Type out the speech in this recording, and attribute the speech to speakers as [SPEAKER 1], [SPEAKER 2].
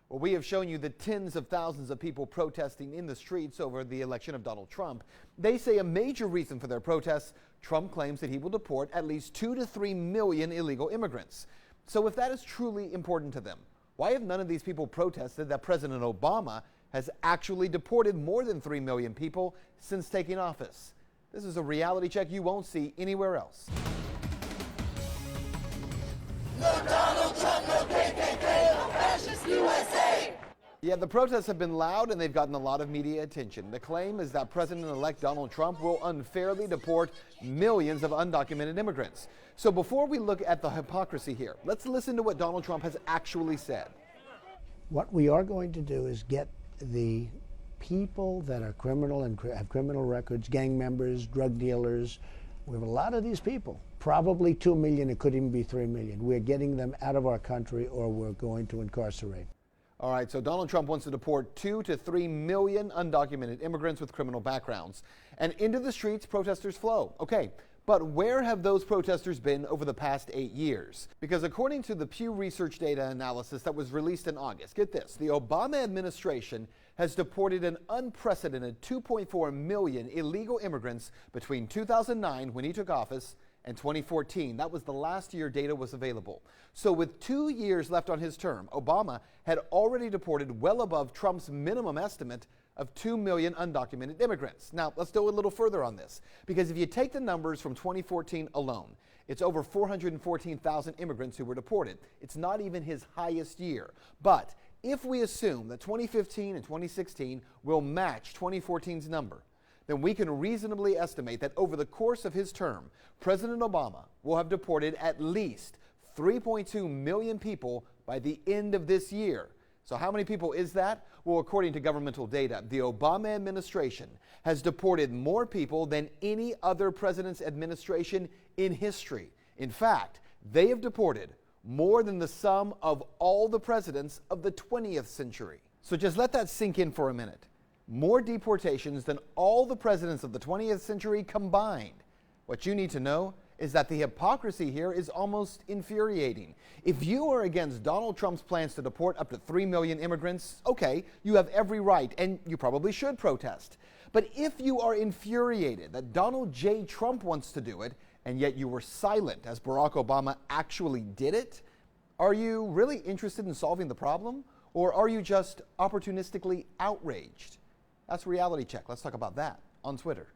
[SPEAKER 1] Well, we have shown you the tens of thousands of people protesting in the streets over the election of Donald Trump. They say a major reason for their protests, Trump claims that he will deport at least 2 to 3 million illegal immigrants. So if that is truly important to them, why have none of these people protested that President Obama has actually deported more than 3 million people since taking office? This is a reality check you won't see anywhere else.
[SPEAKER 2] No Donald Trump, no KKK, no fascist USA!
[SPEAKER 1] Yeah, the protests have been loud and they've gotten a lot of media attention. The claim is that President-elect Donald Trump will unfairly deport millions of undocumented immigrants. So before we look at the hypocrisy here, let's listen to what Donald Trump has actually said.
[SPEAKER 3] What we are going to do is get the people that are criminal and have criminal records, gang members, drug dealers. We have a lot of these people, probably 2 million, it could even be 3 million. We're getting them out of our country or we're going to incarcerate.
[SPEAKER 1] All right, so Donald Trump wants to deport 2 to 3 million undocumented immigrants with criminal backgrounds. And into the streets, protesters flow. Okay, but where have those protesters been over the past 8 years? Because according to the Pew Research data analysis that was released in August, get this, the Obama administration has deported an unprecedented 2.4 million illegal immigrants between 2009, when he took office, and 2014. That was the last year data was available. So with 2 years left on his term, Obama had already deported well above Trump's minimum estimate of 2 million undocumented immigrants. Now, let's go a little further on this, because if you take the numbers from 2014 alone, it's over 414,000 immigrants who were deported. It's not even his highest year. But if we assume that 2015 and 2016 will match 2014's number, then we can reasonably estimate that over the course of his term, President Obama will have deported at least 3.2 million people by the end of this year. So how many people is that? Well, according to governmental data, the Obama administration has deported more people than any other president's administration in history. In fact, they have deported more than the sum of all the presidents of the 20th century. So just let that sink in for a minute. More deportations than all the presidents of the 20th century combined. What you need to know is that the hypocrisy here is almost infuriating. If you are against Donald Trump's plans to deport up to 3 million immigrants, okay, you have every right, and you probably should protest. But if you are infuriated that Donald J. Trump wants to do it, and yet you were silent as Barack Obama actually did it, are you really interested in solving the problem? Or are you just opportunistically outraged? That's Reality Check. Let's talk about that on Twitter.